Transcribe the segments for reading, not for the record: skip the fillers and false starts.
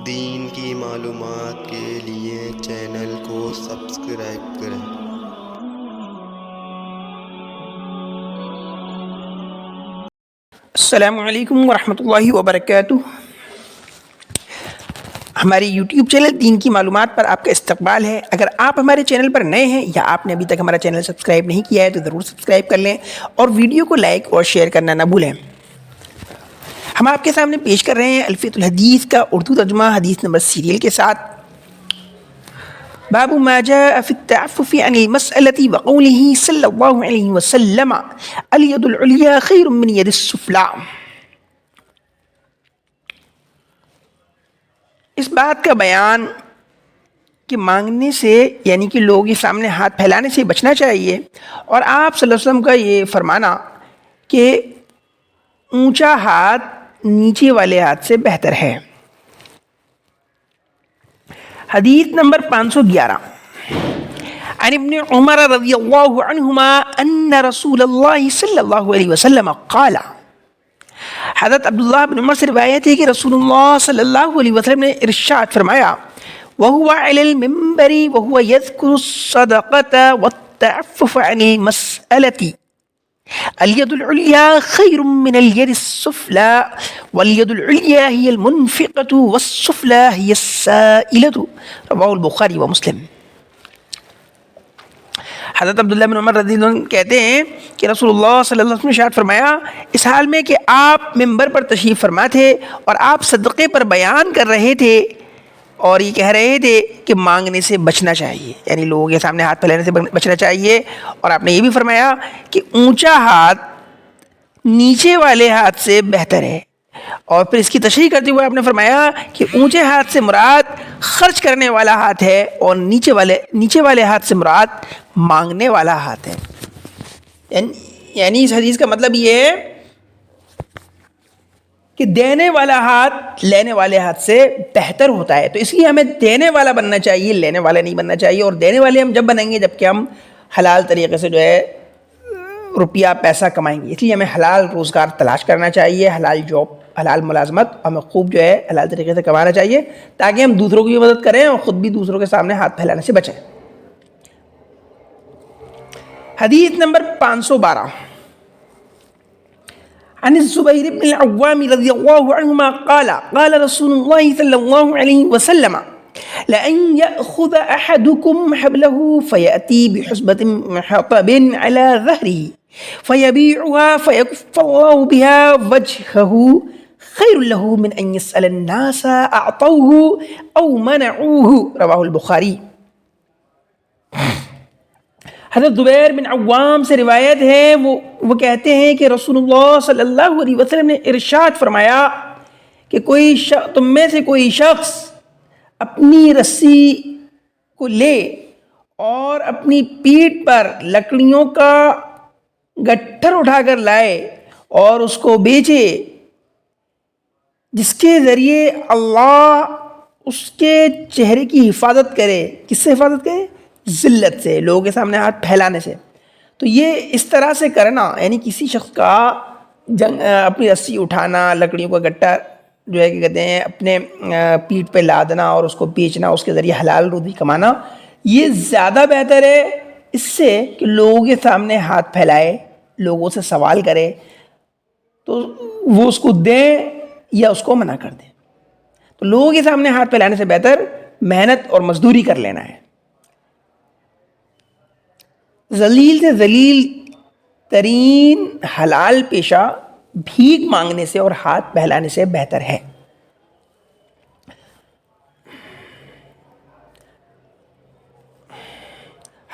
دین کی معلومات کے لیے چینل کو سبسکرائب کریں۔ السلام علیکم ورحمۃ اللہ وبرکاتہ۔ ہماری یوٹیوب چینل دین کی معلومات پر آپ کا استقبال ہے۔ اگر آپ ہمارے چینل پر نئے ہیں یا آپ نے ابھی تک ہمارا چینل سبسکرائب نہیں کیا ہے تو ضرور سبسکرائب کر لیں اور ویڈیو کو لائک اور شیئر کرنا نہ بھولیں۔ ہم آپ کے سامنے پیش کر رہے ہیں الفیۃ الحدیث کا اردو ترجمہ حدیث نمبر سیریل کے ساتھ۔ باب ما جاء في التعفف عن المسألة وقوله صلی اللہ علیہ وسلم الید العلیٰ خیر من ید السفلیٰ۔ اس بات کا بیان کہ مانگنے سے یعنی کہ لوگوں کے سامنے ہاتھ پھیلانے سے بچنا چاہیے، اور آپ صلی اللہ علیہ وسلم کا یہ فرمانا کہ اونچا ہاتھ نیچے والے ہاتھ سے بہتر ہے۔ حدیث نمبر 511 عن ابن عمر رضی اللہ عنہما ان رسول اللہ صلی اللہ علیہ وسلم قال۔ حضرت عبداللہ بن عمر سے روایت ہے کہ رسول اللہ صلی اللہ علیہ وسلم نے ارشاد فرمایا وَهُوَ عَلَى الْمِنبَرِ وَهُوَ يَذْكُرُ الصَّدَقَةَ وَالتَّعَفُّفَ عَنِ الْمَسْأَلَةِ الْيَدُ الْعُلْيَا خَيْرٌ مِّنَ الْيَدِ السُّفْلَىٰ وَالْيَدُ الْعُلْيَا هِيَ الْمُنْفِقَةُ وَالسُّفْلَىٰ هِيَ السَّائِلَةُ رواه البخاری ومسلم۔ حضرت عبداللہ بن عمر رضی اللہ عنہ کہتے ہیں کہ رسول اللہ صلی اللہ علیہ وسلم نے ارشاد فرمایا اس حال میں کہ آپ منبر پر تشریف فرما تھے اور آپ صدقے پر بیان کر رہے تھے اور یہ کہہ رہے تھے کہ مانگنے سے بچنا چاہیے، یعنی لوگوں کے سامنے ہاتھ پھیلانے سے بچنا چاہیے، اور آپ نے یہ بھی فرمایا کہ اونچا ہاتھ نیچے والے ہاتھ سے بہتر ہے، اور پھر اس کی تشریح کرتے ہوئے آپ نے فرمایا کہ اونچے ہاتھ سے مراد خرچ کرنے والا ہاتھ ہے اور نیچے والے ہاتھ سے مراد مانگنے والا ہاتھ ہے۔ یعنی اس حدیث کا مطلب یہ ہے کہ دینے والا ہاتھ لینے والے ہاتھ سے بہتر ہوتا ہے، تو اس لیے ہمیں دینے والا بننا چاہیے، لینے والا نہیں بننا چاہیے، اور دینے والے ہم جب بنیں گے جب کہ ہم حلال طریقے سے جو ہے روپیہ پیسہ کمائیں گے۔ اس لیے ہمیں حلال روزگار تلاش کرنا چاہیے، حلال جاب، حلال ملازمت ہمیں خوب جو ہے حلال طریقے سے کمانا چاہیے تاکہ ہم دوسروں کی مدد کریں اور خود بھی دوسروں کے سامنے ہاتھ پھیلانے سے بچیں۔ حدیث نمبر 512 عن الزبیر بن العوام رضی اللہ عنہما قال قال رسول اللہ صلی اللہ علیہ وسلم لأن يأخذ أحدكم حبله فيأتي بحسبة من حطب على ظهره فيبيعها فيكف الله بها وجهه خير له من أن يسأل الناس أعطوه أو منعوه رواه البخاری۔ حضرت زبیر بن عوام سے روایت ہے، وہ کہتے ہیں کہ رسول اللہ صلی اللہ علیہ وسلم نے ارشاد فرمایا کہ تم میں سے کوئی شخص اپنی رسی کو لے اور اپنی پیٹھ پر لکڑیوں کا گٹھر اٹھا کر لائے اور اس کو بیچے، جس کے ذریعے اللہ اس کے چہرے کی حفاظت کرے۔ کس سے حفاظت کرے؟ ذلت سے، لوگوں کے سامنے ہاتھ پھیلانے سے۔ تو یہ اس طرح سے کرنا، یعنی کسی شخص کا اپنی رسی اٹھانا، لکڑیوں کا گٹھا جو ہے کہ کہتے ہیں اپنے پیٹھ پہ لادنا اور اس کو بیچنا، اس کے ذریعے حلال روزی کمانا، یہ زیادہ بہتر ہے اس سے کہ لوگوں کے سامنے ہاتھ پھیلائے، لوگوں سے سوال کرے تو وہ اس کو دیں یا اس کو منع کر دیں۔ تو لوگوں کے سامنے ہاتھ پھیلانے سے بہتر محنت اور مزدوری کر لینا ہے۔ ذلیل سے ذلیل ترین حلال پیشہ بھیک مانگنے سے اور ہاتھ پھیلانے سے بہتر ہے۔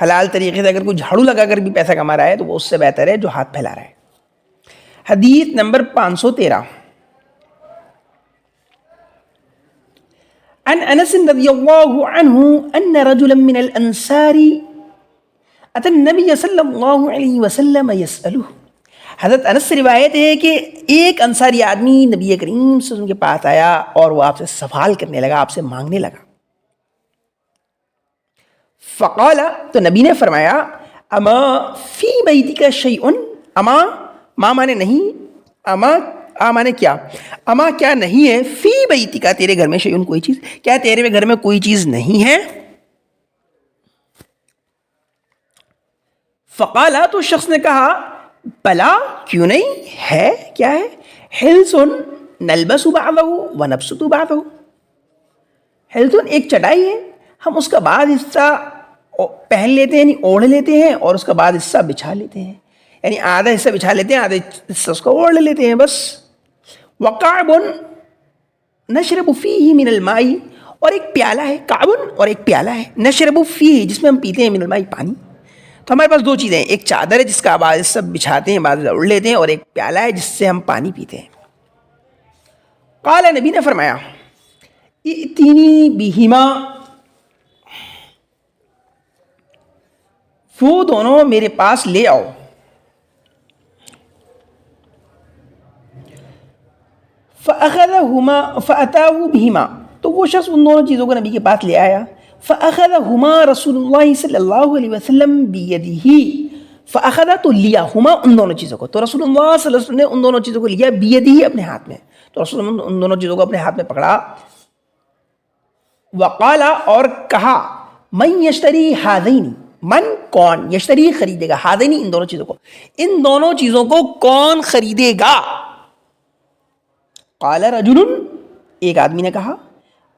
حلال طریقے سے اگر کوئی جھاڑو لگا کر بھی پیسہ کما رہا ہے تو وہ اس سے بہتر ہے جو ہاتھ پھیلا رہا ہے۔ حدیث نمبر 513 عن انس رضی اللہ عنہ ان رجلا من الانصار اتى النبی صلی اللہ علیہ وسلم یسألہ۔ حضرت انس سے روایت ہے کہ ایک انصاری آدمی نبی کریم صلی اللہ علیہ وسلم کے پاس آیا اور وہ آپ سے سوال کرنے لگا، آپ سے مانگنے لگا۔ فقال، تو نبی نے فرمایا اما فی بیتک شیء، اما ماں مانے نہیں، اما مانے کیا، اما کیا نہیں ہے، فی بیتک تیرے گھر میں شیئن کوئی چیز, کیا تیرے گھر میں کوئی چیز نہیں ہے؟ فقالا تو شخص نے کہا بلا کیوں نہیں ہے, کیا ہے؟ حلسن نلبس بعضہ ونبسط بعضہ, حلسن ایک چٹائی ہے, ہم اس کا بعض حصہ پہن لیتے ہیں یعنی اوڑھ لیتے ہیں اور اس کا بعض حصہ بچھا لیتے ہیں, یعنی آدھا حصہ بچھا لیتے ہیں آدھا حصہ اس کو اوڑھ لیتے ہیں بس. وقعب نشرب فیہ من الماء, اور ایک پیالہ ہے, کعبن اور ایک پیالہ ہے, نشرب فیہ جس میں ہم پیتے ہیں من الماء پانی. تو ہمارے پاس دو چیزیں ہیں, ایک چادر ہے جس کا بعض حصہ بچھاتے ہیں بعض اوڑھ لیتے ہیں, اور ایک پیالہ ہے جس سے ہم پانی پیتے ہیں. قال نبی نے فرمایا ائتنی بہما, وہ دونوں میرے پاس لے آؤ. فأخذهما فأتاه بهما, تو وہ شخص ان دونوں چیزوں کو نبی کے پاس لے آیا. فأخذهما رسول اللہ صلی اللہ علیہ وسلم بیدہ, فأخذ تو لیا, ہما ان دونوں چیزوں کو, تو رسول اللہ صلی اللہ علیہ وسلم نے ان دونوں چیزوں کو لیا بیدہ اپنے ہاتھ میں, تو رسول اللہ ان دونوں چیزوں کو اپنے ہاتھ میں پکڑا. وقال اور کہا من یشتری ہذین, من کون, یشتری خریدے گا, ہذین ان دونوں چیزوں کو, ان دونوں چیزوں کو کون خریدے گا؟ قال رجل, ایک آدمی نے کہا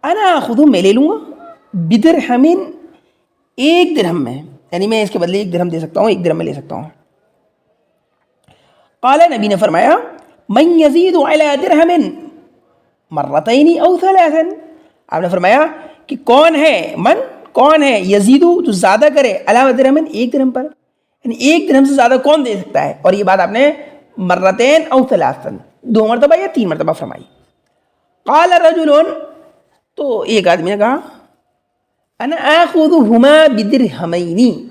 انا آخذ, میں لے لوں گا, بدرہم, ایک درہم میں, یعنی میں اس کے بدلے ایک درہم دے سکتا ہوں, ایک درہم میں لے سکتا ہوں. قال نبی نے فرمایا من یزید علی درہم مرتین او ثلاثا, آپ نے فرمایا کہ کون ہے, من کون ہے, یزید جو زیادہ کرے, علی درہم ایک درہم پر, یعنی ایک درہم سے زیادہ کون دے سکتا ہے, اور یہ بات آپ نے مرتین او ثلاثا دو مرتبہ یا تین مرتبہ فرمائی. قال رجل, تو ایک آدمی نے کہا انا آخذہما بدرہمین,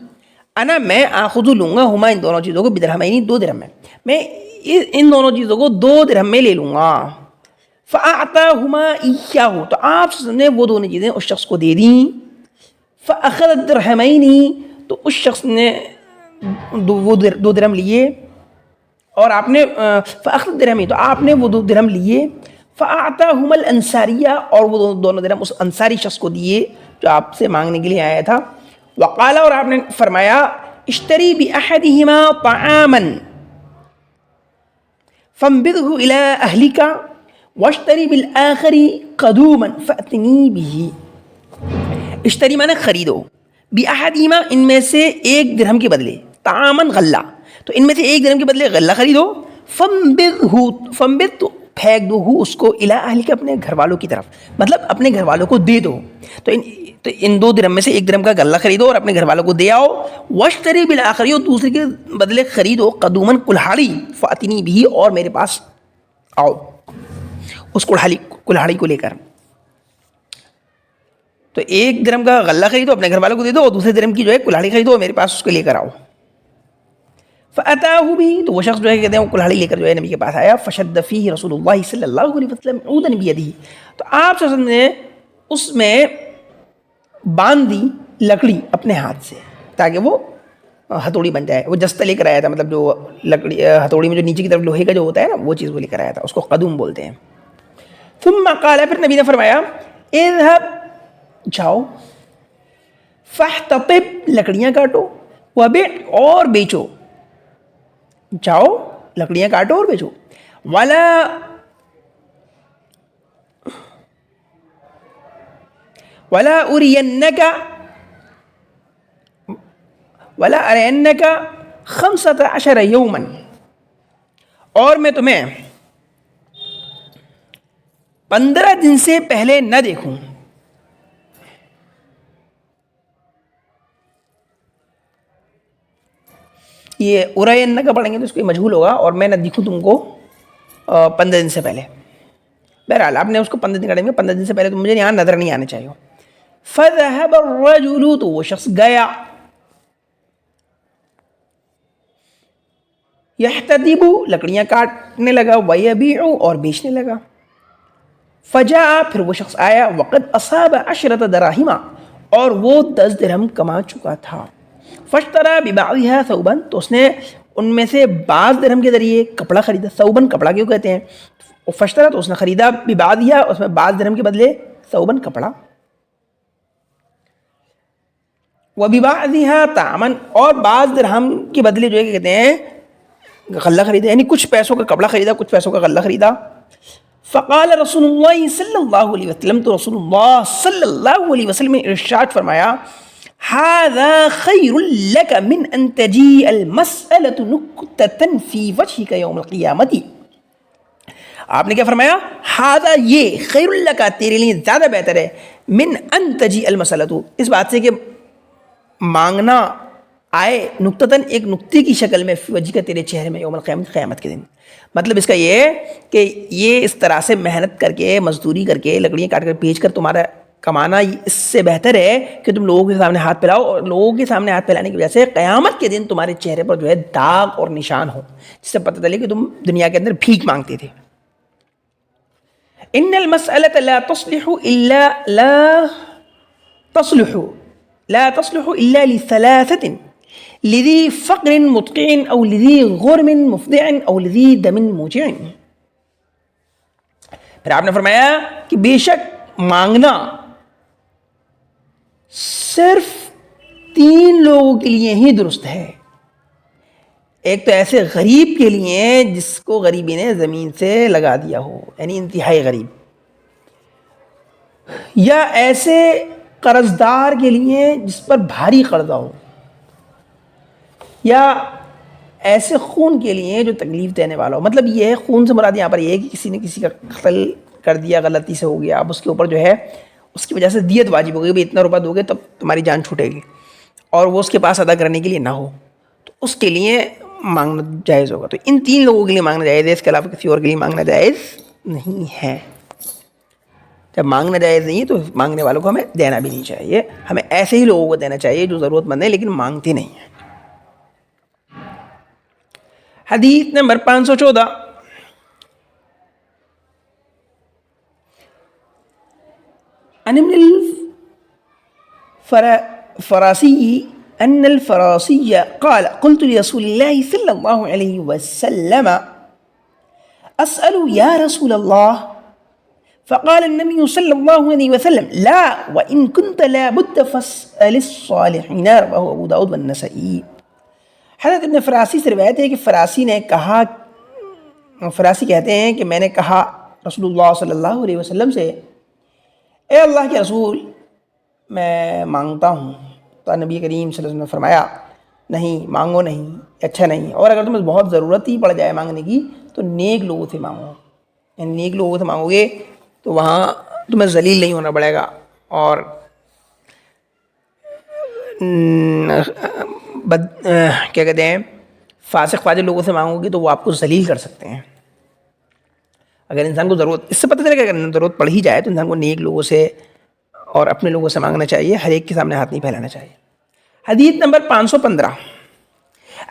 انا میں آخذ لوں گا, ہما ان دونوں چیزوں کو, بدرہمین دو درہم میں ان دونوں چیزوں کو دو درہم میں لے لوں گا. فاعطاہما ایہہ, تو آپ نے وہ دونوں چیزیں اس شخص کو دے دیں. فاخذ الدرہمین, تو اس شخص نے وہ دو درہم لیے, اور آپ نے فاخذ الدرہمین, تو آپ نے وہ دو درہم لیے. فاعطاہما الانصاریہ, اور وہ دونوں درہم اس انصاری شخص کو دیے جو آپ سے مانگنے کے لیے آیا تھا. وقال, اور آپ نے فرمایا اشتری باحدہما طعاما فانبذہ الی اہلک واشتری بالآخر قدوما فأتنی بہ. اشتری مانا خریدو, باحدہما ان میں سے ایک درہم کے بدلے, طعاما غلہ, تو ان میں سے ایک درہم کے بدلے غلہ خریدو. فانبذ تو پھینک دو اس کو, الی اہلک اپنے گھر والوں کی طرف, مطلب اپنے گھر والوں کو دے دو. تو ان دو درہم میں سے ایک درہم کا غلہ خریدو اور اپنے گھر والوں کو دے آؤ. واشتری بالآخر, اور دوسرے کے بدلے خریدو قدوما کلہاڑی, فاتنی بھی, اور میرے پاس آؤ اس کلہاڑی کو لے کر. تو ایک درہم کا غلہ خریدو اپنے گھر والوں کو دے دو, اور دوسرے درہم کی جو ہے کلہاڑی خریدو, میرے پاس اس کو لے کر آؤ. فأتاه بھی, تو وہ شخص جو ہے کہتے ہیں وہ کلہاڑی لے کر جو ہے نبی کے پاس آیا. فشد فیہ رسول اللہ صلی اللہ علیہ وسلم عودا بیدہ, تو آپ صلی اللہ علیہ وسلم نے اس میں باندھ دی لکڑی اپنے ہاتھ سے تاکہ وہ ہتھوڑی بن جائے. وہ جستہ لے کر آیا تھا, مطلب جو لکڑی ہتھوڑی میں جو نیچے کی طرف لوہے کا جو ہوتا ہے نا, وہ چیز وہ لے کر آیا تھا, اس کو قدوم بولتے ہیں. ثم قال, پھر نبی نے فرمایا اذهب, جاؤ, فاحتطب, لکڑیاں کاٹو, وبع, اور بیچو, جاؤ لکڑیاں کاٹو اور بیچو. ولا ارینک 15 یوما, اور میں تمہیں 15 دن سے پہلے نہ دیکھوں. یہ ارین کا پڑھیں گے تو اس کو مجہول ہوگا, اور میں نہ دیکھوں تم کو 15 دن سے پہلے. بہرحال آپ نے اس کو 15 دن کاٹیں گے, 15 دن سے پہلے تو مجھے یہاں نظر نہیں آنے چاہیے. فذهب الرجل, تو وہ شخص گیا, یحتطب, لکڑیاں کاٹنے لگا, ویبیع, اور بیچنے لگا. فجاء, پھر وہ شخص آیا, وقد اصاب 10 دراہم, اور وہ 10 درہم کما چکا تھا. فاشترى ببعضها ثوبا, تو اس نے ان میں سے بعض درہم کے ذریعے کپڑا خریدا. ثوبن کپڑا کیوں کہتے ہیں, فشترا تو اس نے خریدا ببعضها اس میں بعض درہم کے بدلے ثوبن کپڑا، وببعضها طعما اور بعض درہم کے بدلے جو ہے کہتے ہیں غلہ خریدا، یعنی کچھ پیسوں کا کپڑا خریدا کچھ پیسوں کا غلہ خریدا. فقال رسول اللہ صلی اللہ علیہ وسلم تو رسول اللہ صلی اللہ علیہ وسلم نے ارشاد فرمایا هذا خیر لک من ان تجیء المسألة نکتة فی وجہک یوم القیامت. آپ نے کیا فرمایا؟ ہذا یہ خیر لک تیرے لیے زیادہ بہتر ہے، من ان تجیء المسألة اس بات سے کہ مانگنا آئے نکتتاً ایک نکتے کی شکل میں فی وجہ کا تیرے چہرے میں یوم القیامت قیامت کے دن. مطلب اس کا یہ ہے کہ یہ اس طرح سے محنت کر کے مزدوری کر کے لکڑیاں کاٹ کر بیچ کر تمہارا کمانا اس سے بہتر ہے کہ تم لوگوں کے سامنے ہاتھ پھیلاؤ، اور لوگوں کے سامنے ہاتھ پھیلانے کی وجہ سے قیامت کے دن تمہارے چہرے پر جو ہے داغ اور نشان ہو، جس سے پتہ چلے کہ تم دنیا کے اندر بھیک مانگتے تھے. ان المسألة لا تصلح الا لثلاثة لذی فقر مدقع او لذی غرم مفضع او لذی دم موجع. پھر آپ نے فرمایا کہ بے شک مانگنا صرف 3 لوگوں کے لیے ہی درست ہے. ایک تو ایسے غریب کے لیے جس کو غریبی نے زمین سے لگا دیا ہو، یعنی انتہائی غریب، یا ایسے قرض دار کے لیے جس پر بھاری قرضہ ہو، یا ایسے خون کے لیے جو تکلیف دینے والا ہو. مطلب یہ ہے خون سے مراد یہاں پر یہ ہے کہ کسی نے کسی کا قتل کر دیا، غلطی سے ہو گیا، اب اس کے اوپر جو ہے اس کی وجہ سے دیت واجب ہو گئی، بھئی اتنا روپیہ دو گے تب تمہاری جان چھوٹے گی، اور وہ اس کے پاس ادا کرنے کے لیے نہ ہو تو اس کے لیے مانگنا جائز ہوگا. تو ان 3 لوگوں کے لیے مانگنا جائز ہے، اس کے علاوہ کسی اور کے لیے مانگنا جائز نہیں ہے. جب مانگنا جائز نہیں ہے تو مانگنے والوں کو ہمیں دینا بھی نہیں چاہیے. ہمیں ایسے ہی لوگوں کو دینا چاہیے جو ضرورت مند ہیں لیکن مانگتے نہیں ہیں. حدیث نمبر 514 عن ابن الفراسي أن الفراسي قال قلت لرسول الله صلى الله عليه وسلم أسأل يا رسول الله فقال النبي صلى الله عليه وسلم لا وإن كنت لا بد فاسأل الصالحين. رواه أبو داود والنسائي. حضرت ابن فراسی سے روایت ہے کہ فراسی نے کہا، فراسی کہتے ہیں کہ میں نے کہا رسول اللہ صلی اللہ علیہ وسلم سے اے اللہ کے رسول میں مانگتا ہوں. تو نبی کریم صلی اللہ علیہ وسلم نے فرمایا نہیں، مانگو نہیں، اچھا نہیں، اور اگر تمہیں بہت ضرورت ہی پڑ جائے مانگنے کی تو نیک لوگوں سے مانگو. یعنی نیک لوگوں سے مانگو گے تو وہاں تمہیں ذلیل نہیں ہونا پڑے گا، اور کیا کہتے ہیں فاسق فاجر لوگوں سے مانگو گے تو وہ آپ کو ذلیل کر سکتے ہیں. اگر انسان کو ضرورت، اس سے پتہ چلے گا اگر ضرورت پڑ ہی جائے تو انسان کو نیک لوگوں سے اور اپنے لوگوں سے مانگنا چاہیے، ہر ایک کے سامنے ہاتھ نہیں پھیلانا چاہیے. حدیث نمبر 515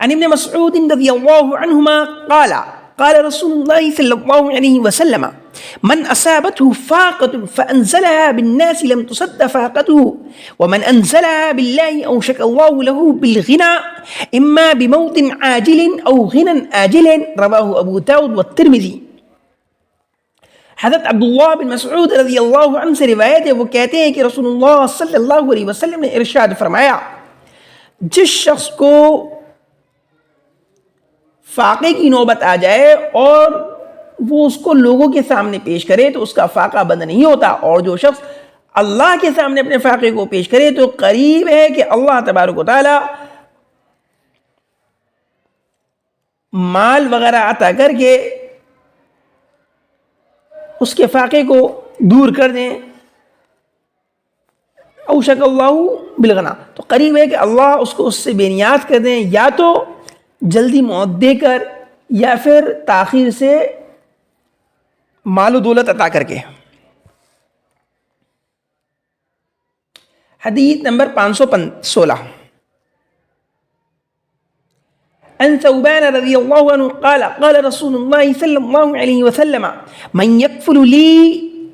عن ابن مسعود رضی اللہ عنہما قال قال رسول اللہ صلی اللہ علیہ وسلم من اصابته فاقة فانزلها بالناس لم تصد فاقته ومن انزلها بالله اوشك الله له بالغنى اما بموت عاجل او غنى آجل. رواه ابو داود والترمذی. حضرت عبداللہ بن مسعود رضی اللہ عنہ سے روایت ہے، وہ کہتے ہیں کہ رسول اللہ صلی اللہ علیہ وسلم نے ارشاد فرمایا جس شخص کو فاقے کی نوبت آ جائے اور وہ اس کو لوگوں کے سامنے پیش کرے تو اس کا فاقہ بند نہیں ہوتا، اور جو شخص اللہ کے سامنے اپنے فاقے کو پیش کرے تو قریب ہے کہ اللہ تبارک و تعالی مال وغیرہ عطا کر کے اس کے فاقے کو دور کر دیں. اوشک اللہ بالغنا، تو قریب ہے کہ اللہ اس کو اس سے بے نیاز کر دیں، یا تو جلدی موت دے کر یا پھر تاخیر سے مال و دولت عطا کر کے. حدیث نمبر 516 عن ثوبان رضی اللہ عنہ قال قال رسول اللہ صلی اللہ علیہ وسلم من يكفل لي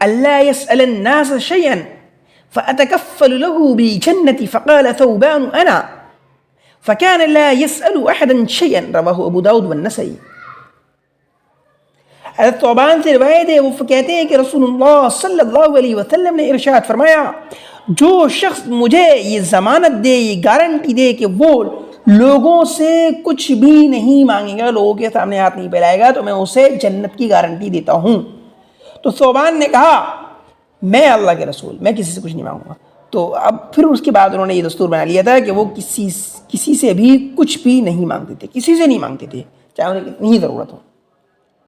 ألا يسأل الناس شيئا فأتكفل له بالجنة فقال ثوبان أنا فكان لا يسأل أحدا شيئا. رواه أبو داود والنسائي. حضرت ثوبان سے روایت ہے، وہ کہتے ہیں کہ رسول اللہ صلی اللہ علیہ وسلم نے ارشاد فرمایا، جو شخص مجھے یہ ضمانت دے، یہ گارنٹی دے کہ وہ لوگوں سے کچھ بھی نہیں مانگے گا، لوگوں کے سامنے ہاتھ نہیں پھیلائے گا، تو میں اسے جنت کی گارنٹی دیتا ہوں۔ تو ثوبان نے کہا میں اللہ کے رسول، میں کسی سے کچھ نہیں مانگوں گا۔ تو اب پھر اس کے بعد انہوں نے یہ دستور بنا لیا تھا کہ وہ کسی سے بھی کچھ بھی نہیں مانگتے تھے، کسی سے نہیں مانگتے تھے، چاہے انہیں کتنی ہی ضرورت ہو۔